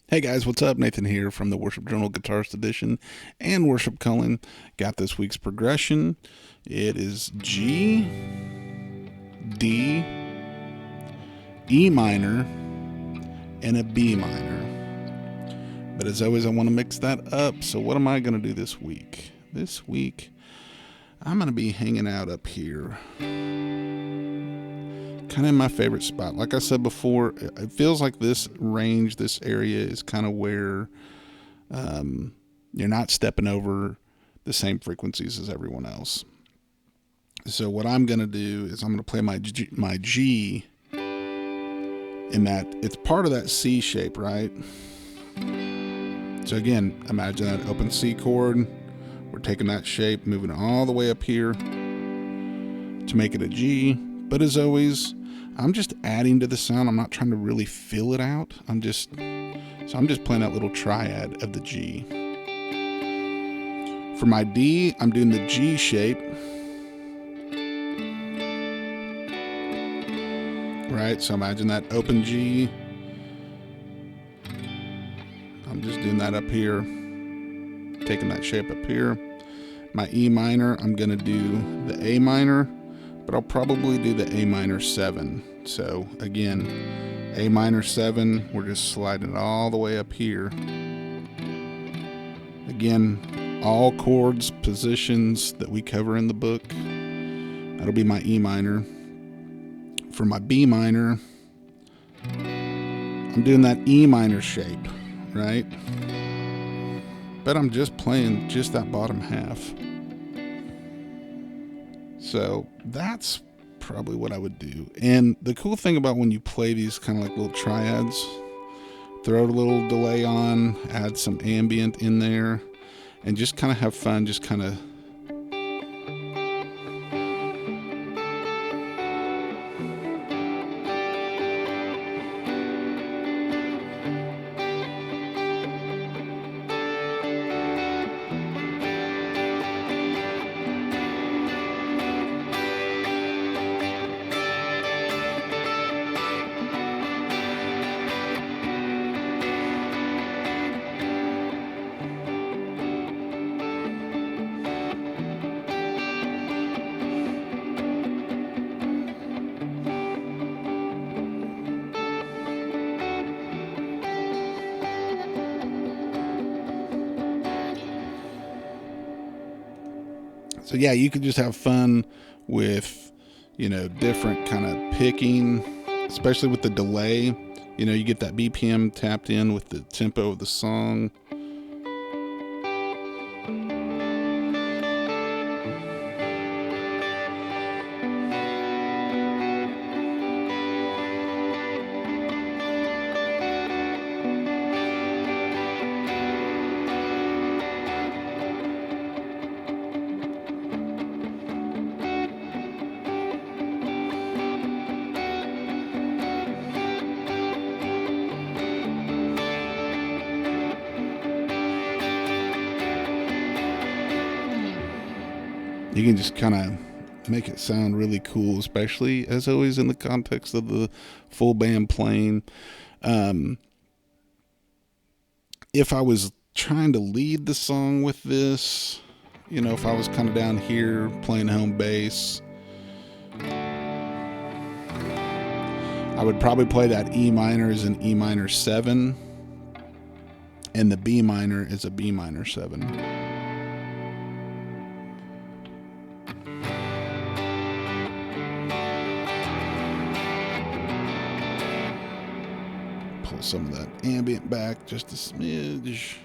Hey guys, what's up? Nathan here from the Worship Journal Guitarist Edition and Worship Culling. Got this week's progression. It is G, D, E minor, and a B minor. But as always, I want to mix that up. So what am I going to do this week? This week, I'm going to be hanging out up here. Kind of in my favorite spot. Like I said before, it feels like this range, this area is kind of where you're not stepping over the same frequencies as everyone else. So what I'm going to do is I'm going to play my G in that it's part of that C shape, right? So again, imagine that open C chord. We're taking that shape, moving it all the way up here to make it a G. But as always, I'm just adding to the sound. I'm not trying to really fill it out. I'm just playing that little triad of the G. For my D, I'm doing the G shape. Right, so imagine that open G. I'm just doing that up here, taking that shape up here. My E minor, I'm gonna do the A minor, but I'll probably do the A minor 7. So again, A minor 7, we're just sliding it all the way up here. Again, all chords, positions that we cover in the book. That'll be my E minor. For my B minor, I'm doing that E minor shape, right? But I'm just playing just that bottom half. So that's probably what I would do. And the cool thing about when you play these kind of like little triads, throw a little delay on, add some ambient in there, and just kind of have fun, just kind of so yeah, you could just have fun with, different kind of picking, especially with the delay. You get that BPM tapped in with the tempo of the song. You can just kind of make it sound really cool, especially as always in the context of the full band playing. If I was trying to lead the song with this, if I was kind of down here playing home bass, I would probably play that E minor as an E minor 7, and the B minor is a B minor 7. Pull some of that ambient back just a smidge.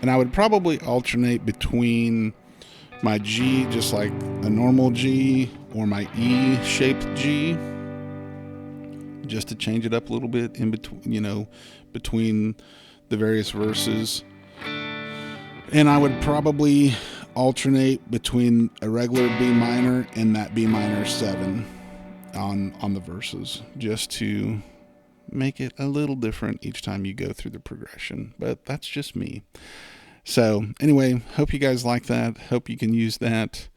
And I would probably alternate between my G, just like a normal G, or my E-shaped G, just to change it up a little bit in between, between the various verses. And I would probably alternate between a regular B minor and that B minor 7 on the verses, just to make it a little different each time you go through the progression. But that's just me. So anyway, hope you guys like that. Hope you can use that.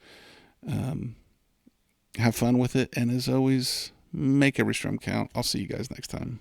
Have fun with it. And as always, make every strum count. I'll see you guys next time.